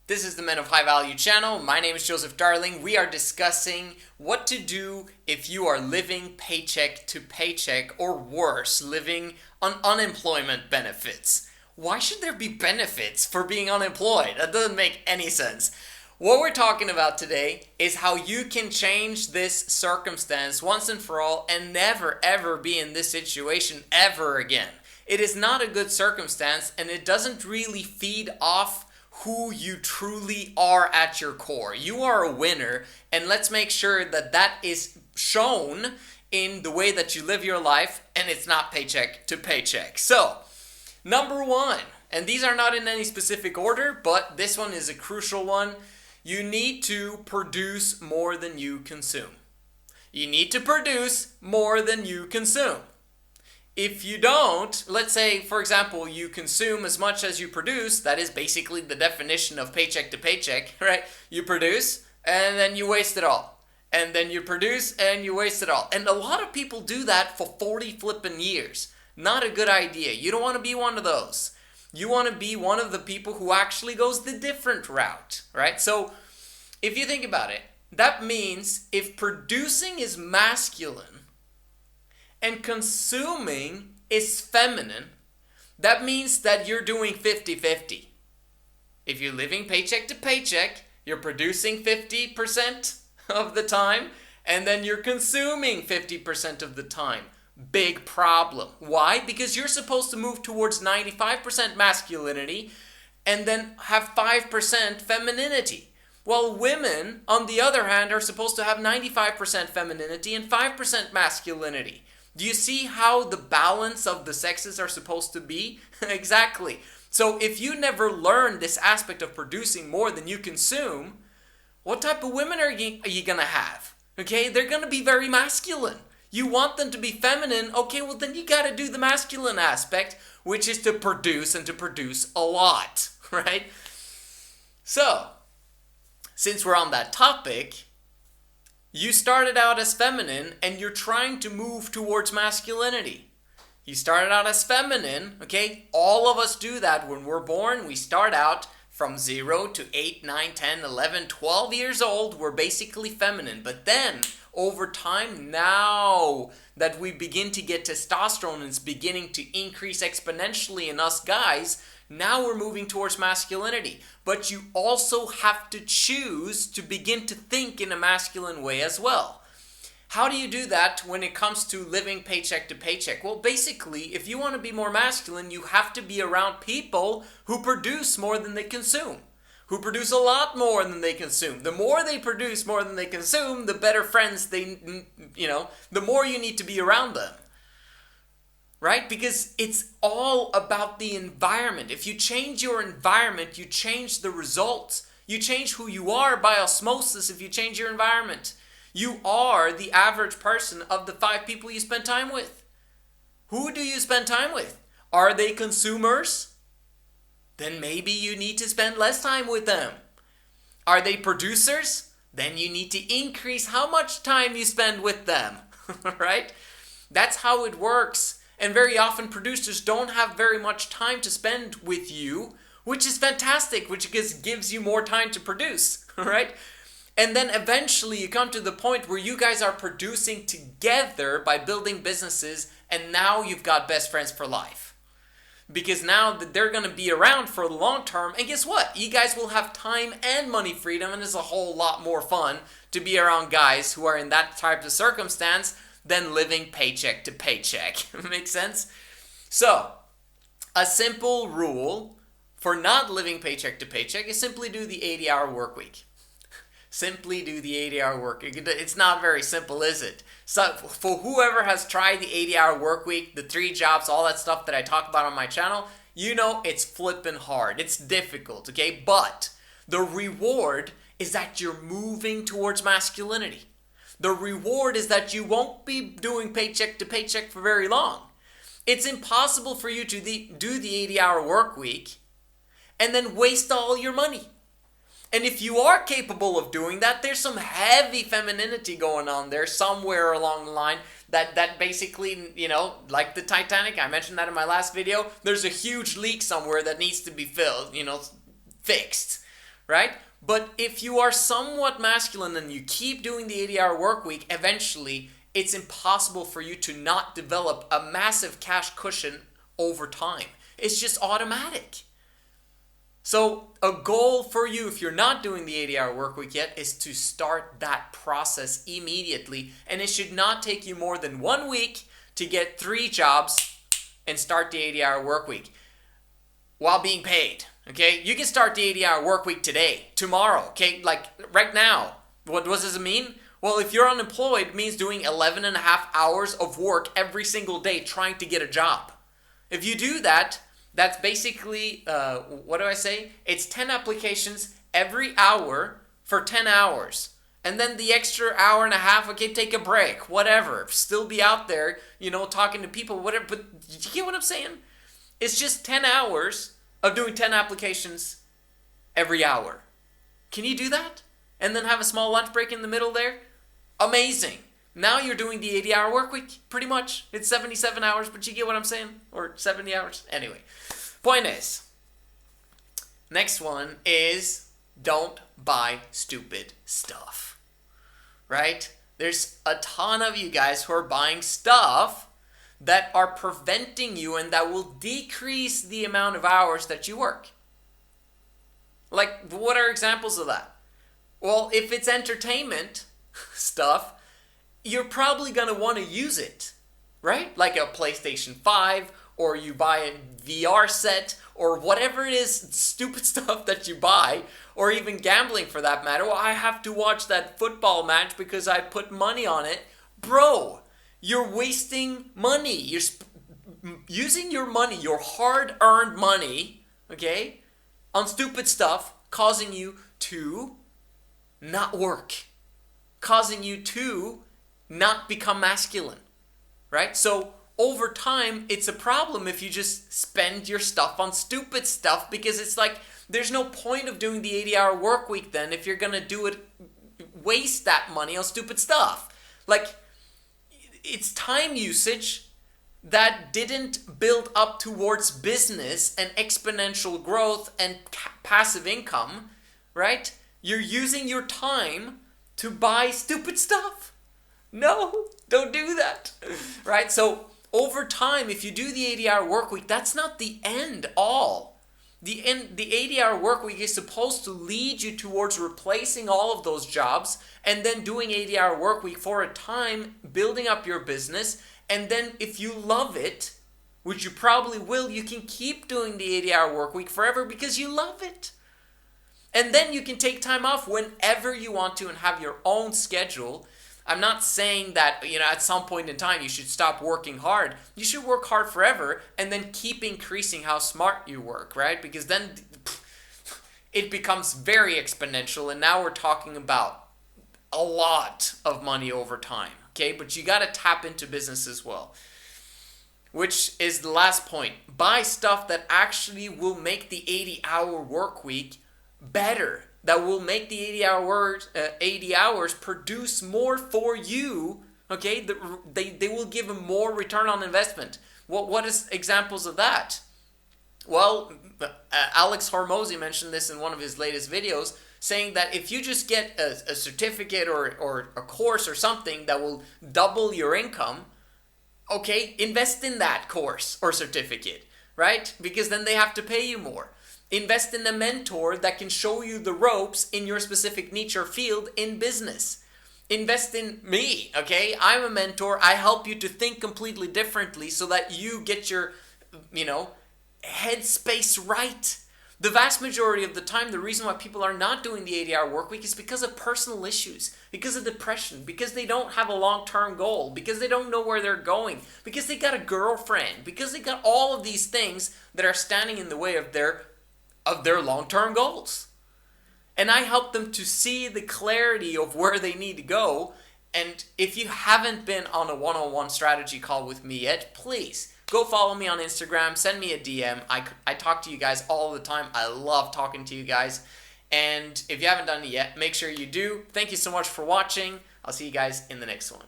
This is the Men of High Value channel. My name is Joseph Darling. We are discussing what to do if you are living paycheck to paycheck, or worse, living on unemployment benefits. Why should there be benefits for being unemployed? That doesn't make any sense. What we're talking about today is how you can change this circumstance once and for all and never ever be in this situation ever again. It is not a good circumstance, and it doesn't really feed off who you truly are at your core. You are a winner, and let's make sure that that is shown in the way that you live your life, and it's not paycheck to paycheck. So, number one, and these are not in any specific order, but this one is a crucial one. You need to produce more than you consume. You need to produce more than you consume. If you don't, let's say, for example, you consume as much as you produce, that is basically the definition of paycheck to paycheck, right? You produce, and then you waste it all. And then you produce, and you waste it all. And a lot of people do that for 40 flippin' years. Not a good idea. You don't want to be one of those. You want to be one of the people who actually goes the different route, right? So, if you think about it, that means if producing is masculine, and consuming is feminine, that means that you're doing 50-50. If you're living paycheck to paycheck, you're producing 50% of the time, and then you're consuming 50% of the time. Big problem. Why? Because you're supposed to move towards 95% masculinity and then have 5% femininity. Well, women, on the other hand, are supposed to have 95% femininity and 5% masculinity. Do you see how the balance of the sexes are supposed to be? Exactly. So if you never learn this aspect of producing more than you consume, what type of women are you going to have? Okay, they're going to be very masculine. You want them to be feminine, okay, well then you got to do the masculine aspect, which is to produce and to produce a lot, right? So, since we're on that topic, you started out as feminine and you're trying to move towards masculinity. You started out as feminine, okay? All of us do that when we're born. We start out from 0 to 8, 9, 10, 11, 12 years old. We're basically feminine. But then, over time, now that we begin to get testosterone and it's beginning to increase exponentially in us guys, now we're moving towards masculinity. But you also have to choose to begin to think in a masculine way as well. How do you do that when it comes to living paycheck to paycheck? Well, basically, if you want to be more masculine, you have to be around people who produce more than they consume. Who produce a lot more than they consume. The more they produce more than they consume, the better friends the more you need to be around them. Right? Because it's all about the environment. If you change your environment, you change the results. You change who you are by osmosis if you change your environment. You are the average person of the 5 people you spend time with. Who do you spend time with? Are they consumers? Then maybe you need to spend less time with them. Are they producers? Then you need to increase how much time you spend with them. Right? That's how it works. And very often producers don't have very much time to spend with you, which is fantastic, which gives you more time to produce, right? And then eventually you come to the point where you guys are producing together by building businesses, and now you've got best friends for life. Because now that they're going to be around for the long term, and guess what? You guys will have time and money freedom, and it's a whole lot more fun to be around guys who are in that type of circumstance than living paycheck to paycheck. Make sense? So, a simple rule for not living paycheck to paycheck is simply do the 80-hour work week. Simply do the 80-hour work week. It's not very simple, is it? So, for whoever has tried the 80-hour work week, the 3 jobs, all that stuff that I talk about on my channel, you know it's flippin' hard. It's difficult, okay? But the reward is that you're moving towards masculinity. The reward is that you won't be doing paycheck to paycheck for very long. It's impossible for you to do the 80-hour work week and then waste all your money. And if you are capable of doing that, there's some heavy femininity going on there somewhere along the line that basically, like the Titanic, I mentioned that in my last video, there's a huge leak somewhere that needs to be filled, fixed. right? But if you are somewhat masculine and you keep doing the 80-hour work week, eventually it's impossible for you to not develop a massive cash cushion over time. It's just automatic. So a goal for you, if you're not doing the 80-hour work week yet, is to start that process immediately. And it should not take you more than 1 week to get 3 jobs and start the 80-hour work week while being paid. Okay, you can start the 80-hour work week today, tomorrow, okay, like right now. What does it mean? Well, if you're unemployed, it means doing 11 and a half hours of work every single day trying to get a job. If you do that, that's basically, what do I say? It's 10 applications every hour for 10 hours. And then the extra hour and a half, okay, take a break, whatever. Still be out there, talking to people, whatever. But you get what I'm saying? It's just 10 hours of doing 10 applications every hour. Can you do that? And then have a small lunch break in the middle there? Amazing. Now you're doing the 80-hour work week, pretty much. It's 77 hours, but you get what I'm saying? Or 70 hours? Anyway, point is, next one is don't buy stupid stuff, right? There's a ton of you guys who are buying stuff that are preventing you and that will decrease the amount of hours that you work. Like, what are examples of that? Well, if it's entertainment stuff, you're probably going to want to use it, right? Like a PlayStation 5, or you buy a VR set, or whatever it is, stupid stuff that you buy, or even gambling for that matter. Well, I have to watch that football match because I put money on it. Bro, you're wasting money. You're using your money, your hard-earned money, okay, on stupid stuff, causing you to not work, causing you to not become masculine, right? So over time, it's a problem if you just spend your stuff on stupid stuff, because it's like there's no point of doing the 80-hour work week then if you're gonna do it, waste that money on stupid stuff. Like, it's time usage that didn't build up towards business and exponential growth and passive income, right? You're using your time to buy stupid stuff. No, don't do that, right? So over time, if you do the 80-hour work week, that's not the end all. The 80-hour work week is supposed to lead you towards replacing all of those jobs and then doing 80-hour work week for a time, building up your business. And then if you love it, which you probably will, you can keep doing the 80-hour work week forever because you love it. And then you can take time off whenever you want to and have your own schedule. I'm not saying that, at some point in time you should stop working hard. You should work hard forever and then keep increasing how smart you work, right? Because then it becomes very exponential, and now we're talking about a lot of money over time, okay? But you got to tap into business as well, which is the last point. Buy stuff that actually will make the 80-hour work week better, that will make the 80 hours produce more for you, okay? They will give a more return on investment. What is examples of that? Well, Alex Hormozy mentioned this in one of his latest videos, saying that if you just get a certificate or a course or something that will double your income, okay, invest in that course or certificate, right? Because then they have to pay you more. Invest in a mentor that can show you the ropes in your specific niche or field in business. Invest in me, okay? I'm a mentor. I help you to think completely differently so that you get your, headspace right. The vast majority of the time, the reason why people are not doing the 80-hour work week is because of personal issues, because of depression, because they don't have a long-term goal, because they don't know where they're going, because they got a girlfriend, because they got all of these things that are standing in the way of their long-term goals. And I help them to see the clarity of where they need to go. And if you haven't been on a one-on-one strategy call with me yet, please go follow me on Instagram, send me a DM. I talk to you guys all the time. I love talking to you guys. And if you haven't done it yet, make sure you do. Thank you so much for watching. I'll see you guys in the next one.